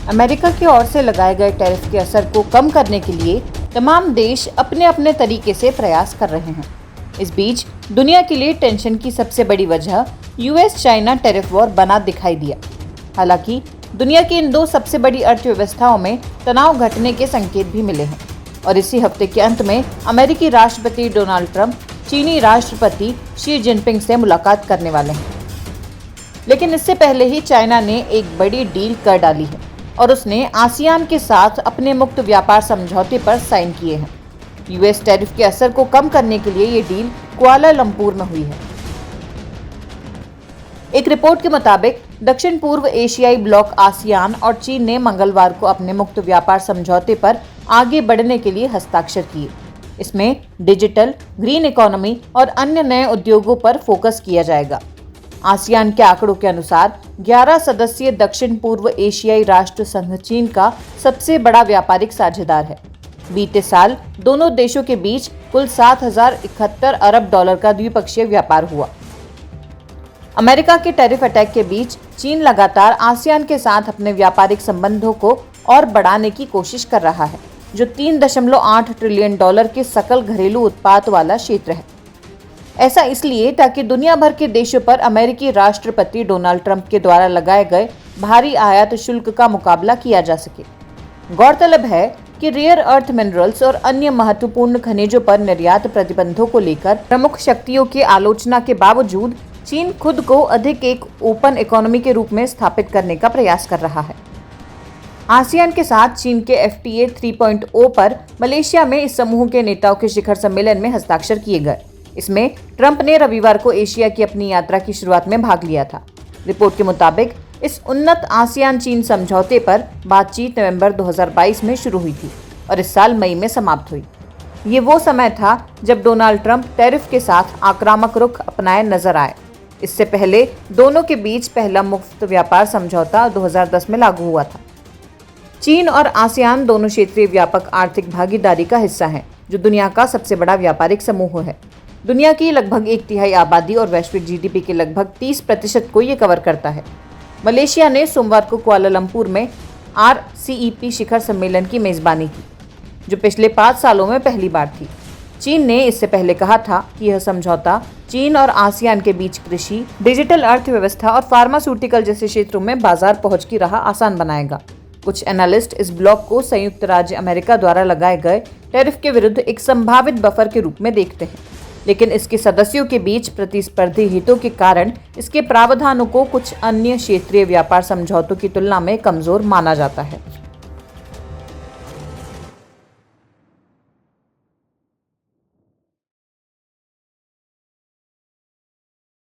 America की ओर से लगाए गए टैरिफ के असर को कम करने के लिए तमाम देश अपने अपने तरीके से प्रयास कर रहे हैं। इस बीच दुनिया के लिए टेंशन की सबसे बड़ी वजह यूएस चाइना टैरिफ वॉर बना दिखाई दिया। हालांकि दुनिया की इन दो सबसे बड़ी अर्थव्यवस्थाओं में तनाव घटने के संकेत भी मिले हैं और इसी हफ्ते के अंत में अमेरिकी राष्ट्रपति डोनाल्ड ट्रंप चीनी राष्ट्रपति शी जिनपिंग से मुलाकात करने वाले हैं। लेकिन इससे पहले ही चाइना ने एक बड़ी डील कर डाली है और उसने आसियान के साथ अपने मुक्त व्यापार समझौते पर साइन किए हैं। यूएस टैरिफ के असर को कम करने के लिए ये डील कुआलालंपुर में हुई है। एक रिपोर्ट के मुताबिक दक्षिण पूर्व एशियाई ब्लॉक आसियान और चीन ने मंगलवार को अपने मुक्त व्यापार समझौते पर आगे बढ़ने के लिए हस्ताक्षर किए। इसमें डिजिटल, ग्रीन इकोनॉमी और अन्य नए उद्योगों पर फोकस किया जाएगा। आसियान के आंकड़ों के अनुसार 11 सदस्यीय दक्षिण पूर्व एशियाई राष्ट्र संघ चीन का सबसे बड़ा व्यापारिक साझेदार है। बीते साल दोनों देशों के बीच कुल 7,071 अरब डॉलर का द्विपक्षीय व्यापार हुआ। अमेरिका के टैरिफ अटैक के बीच चीन लगातार आसियान के साथ अपने व्यापारिक संबंधों को और बढ़ाने की कोशिश कर रहा है, जो 3.8 ट्रिलियन डॉलर के सकल घरेलू उत्पाद वाला क्षेत्र है। ऐसा इसलिए ताकि दुनिया भर के देशों पर अमेरिकी राष्ट्रपति डोनाल्ड ट्रंप के द्वारा लगाए गए भारी आयात शुल्क का मुकाबला किया जा सके। गौरतलब है कि रेयर अर्थ मिनरल्स और अन्य महत्वपूर्ण खनिजों पर निर्यात प्रतिबंधों को लेकर प्रमुख शक्तियों की आलोचना के बावजूद चीन खुद को अधिक एक ओपन इकोनॉमी के रूप में स्थापित करने का प्रयास कर रहा है। आसियान के साथ चीन के FTA 3.0 पर मलेशिया में इस समूह के नेताओं के शिखर सम्मेलन में हस्ताक्षर किए गए। इसमें ट्रंप ने रविवार को एशिया की अपनी यात्रा की शुरुआत में भाग लिया था। रिपोर्ट के मुताबिक इस उन्नत आसियान चीन समझौते पर बातचीत नवंबर 2022 में शुरू हुई थी और इस साल मई में समाप्त हुई। ये वो समय था जब डोनाल्ड ट्रंप टैरिफ के साथ आक्रामक रुख अपनाए नजर आए। इससे पहले दोनों के बीच पहला मुक्त व्यापार समझौता 2010 में लागू हुआ था। चीन और आसियान दोनों क्षेत्रीय व्यापक आर्थिक भागीदारी का हिस्सा हैं, जो दुनिया का सबसे बड़ा व्यापारिक समूह है। दुनिया की लगभग 1/3 आबादी और वैश्विक GDP के लगभग 30% को ये कवर करता है। मलेशिया ने सोमवार को कुआलालंपुर में RCEP शिखर सम्मेलन की मेजबानी की, जो पिछले 5 सालों में पहली बार थी। चीन ने इससे पहले कहा था कि यह समझौता चीन और आसियान के बीच कृषि, डिजिटल अर्थव्यवस्था और फार्मास्यूटिकल जैसे क्षेत्रों में बाजार पहुंच की राह आसान बनाएगा। कुछ एनालिस्ट इस ब्लॉक को संयुक्त राज्य अमेरिका द्वारा लगाए गए टैरिफ के विरुद्ध एक संभावित बफर के रूप में देखते हैं, लेकिन इसके सदस्यों के बीच प्रतिस्पर्धी हितों के कारण इसके प्रावधानों को कुछ अन्य क्षेत्रीय व्यापार समझौतों की तुलना में कमजोर माना जाता है।